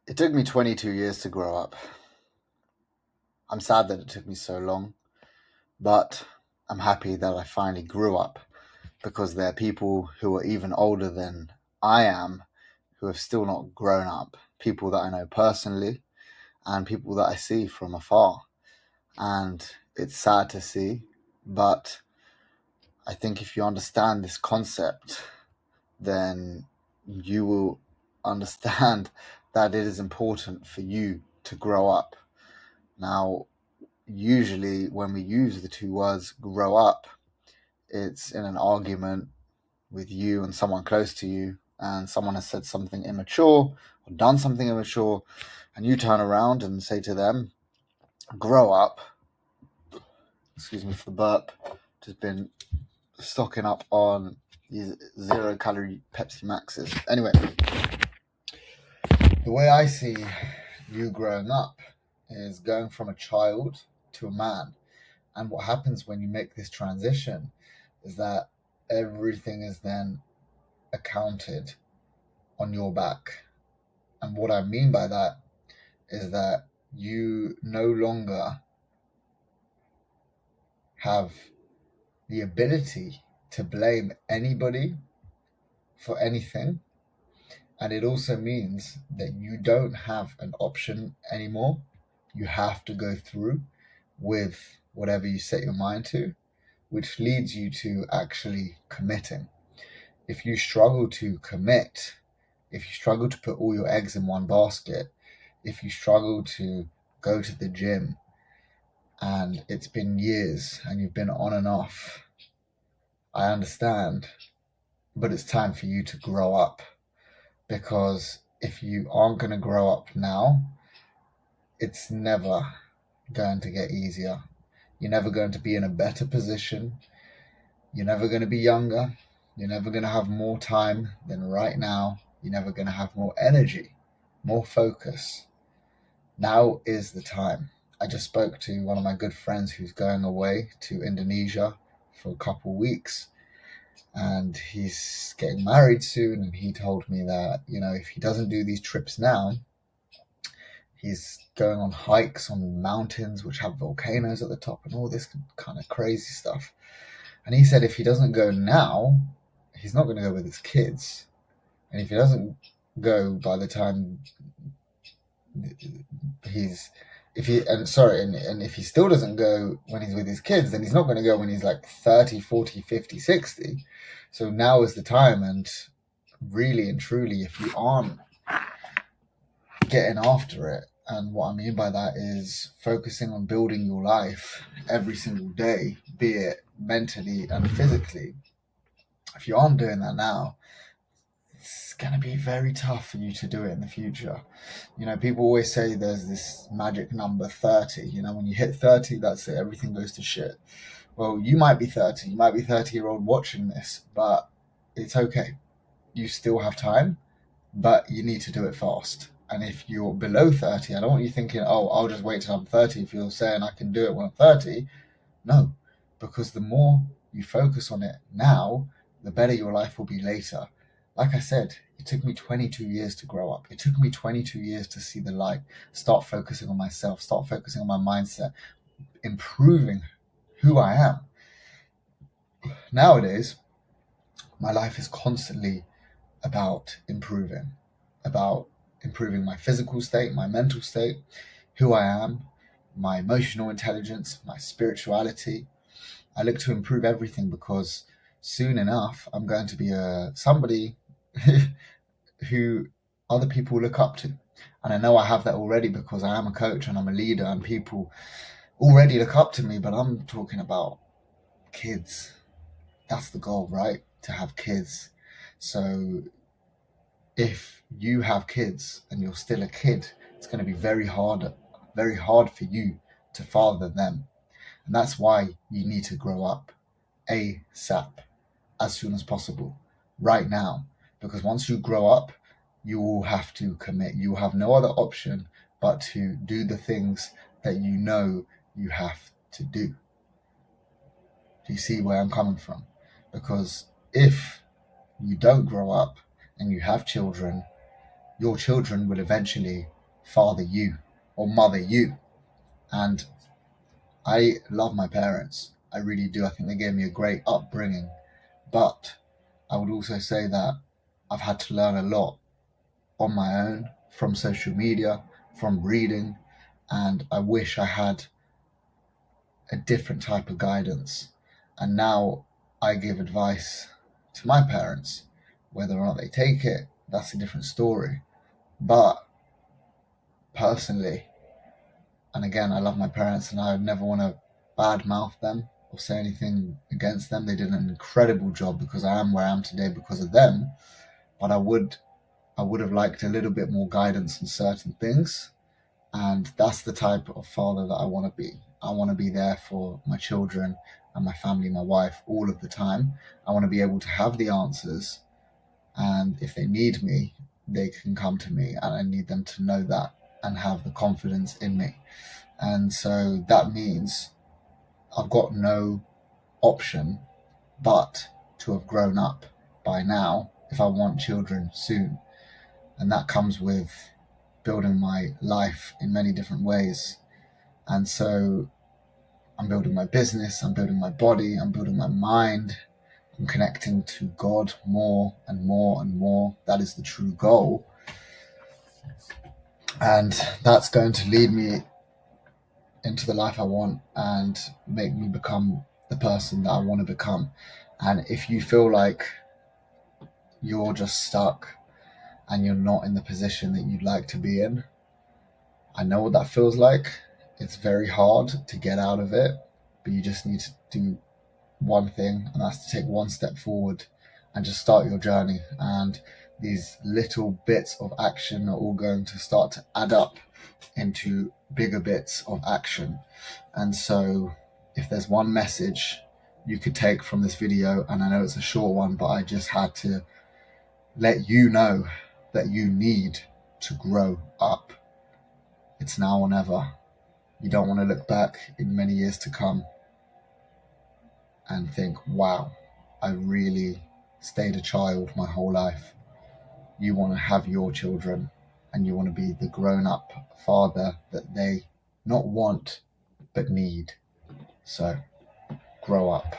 It took me 22 years to grow up. I'm sad that it took me so long, but I'm happy that I finally grew up because there are people who are even older than I am who have still not grown up. People that I know personally and people that I see from afar. And it's sad to see, but I think if you understand this concept, then you will understand that it is important for you to grow up. Now, usually when we use the two words grow up, it's in an argument with you and someone close to you, and someone has said something immature or done something immature, and you turn around and say to them, grow up. Excuse me for the burp. Just been stocking up on these 0-calorie Pepsi Maxes. Anyway, the way I see you growing up is going from a child to a man. And what happens when you make this transition is that everything is then accounted on your back. And what I mean by that is that you no longer have the ability to blame anybody for anything. And it also means that you don't have an option anymore. You have to go through with whatever you set your mind to, which leads you to actually committing. If you struggle to commit, if you struggle to put all your eggs in one basket, if you struggle to go to the gym and it's been years and you've been on and off, I understand, but it's time for you to grow up. Because if you aren't going to grow up now, it's never going to get easier. You're never going to be in a better position. You're never going to be younger. You're never going to have more time than right now. You're never going to have more energy, more focus. Now is the time. I just spoke to one of my good friends who's going away to Indonesia for a couple of weeks. And he's getting married soon, and he told me that, if he doesn't do these trips now, he's going on hikes on mountains which have volcanoes at the top and all this kind of crazy stuff. And he said if he doesn't go now, he's not going to go with his kids. And if he doesn't go by the time and if he still doesn't go when he's with his kids, then he's not going to go when he's like 30, 40, 50, 60. So now is the time. And really and truly, if you aren't getting after it, and what I mean by that is focusing on building your life every single day, be it mentally and physically, if you aren't doing that now, it's going to be very tough for you to do it in the future. People always say there's this magic number 30. When you hit 30, that's it, everything goes to shit. Well, you might be 30, you might be 30-year-old watching this, but it's okay. You still have time, but you need to do it fast. And if you're below 30, I don't want you thinking, oh, I'll just wait till I'm 30. If you're saying I can do it when I'm 30, no, because the more you focus on it now, the better your life will be later. Like I said, it took me 22 years to grow up. It took me 22 years to see the light, start focusing on myself, start focusing on my mindset, improving who I am. Nowadays, my life is constantly about improving my physical state, my mental state, who I am, my emotional intelligence, my spirituality. I look to improve everything because soon enough, I'm going to be somebody who other people look up to. And I know I have that already because I am a coach and I'm a leader and people already look up to me, but I'm talking about kids. That's the goal, right? To have kids. So if you have kids and you're still a kid, it's going to be very hard for you to father them. And that's why you need to grow up ASAP, as soon as possible, right now. Because once you grow up, you will have to commit. You will have no other option but to do the things that you know you have to do. Do you see where I'm coming from? Because if you don't grow up and you have children, your children will eventually father you or mother you. And I love my parents. I really do. I think they gave me a great upbringing. But I would also say that I've had to learn a lot on my own from social media, from reading, and I wish I had a different type of guidance. And now I give advice to my parents. Whether or not they take it, that's a different story. But personally, and again, I love my parents and I would never want to badmouth them or say anything against them. They did an incredible job because I am where I am today because of them. But I would have liked a little bit more guidance on certain things. And that's the type of father that I want to be. I want to be there for my children and my family, my wife, all of the time. I want to be able to have the answers. And if they need me, they can come to me. And I need them to know that and have the confidence in me. And so that means I've got no option but to have grown up by now if I want children soon. And that comes with building my life in many different ways. And so I'm building my business, I'm building my body, I'm building my mind, I'm connecting to God more and more and more. That is the true goal. And that's going to lead me into the life I want and make me become the person that I want to become. And if you feel like you're just stuck and you're not in the position that you'd like to be in, I know what that feels like. It's very hard to get out of it, but you just need to do one thing, and that's to take one step forward and just start your journey. And these little bits of action are all going to start to add up into bigger bits of action. And so if there's one message you could take from this video, and I know it's a short one, but I just had to let you know that you need to grow up. It's now or never. You don't want to look back in many years to come and think, wow, I really stayed a child my whole life. You want to have your children and you want to be the grown-up father that they not want but need. So grow up.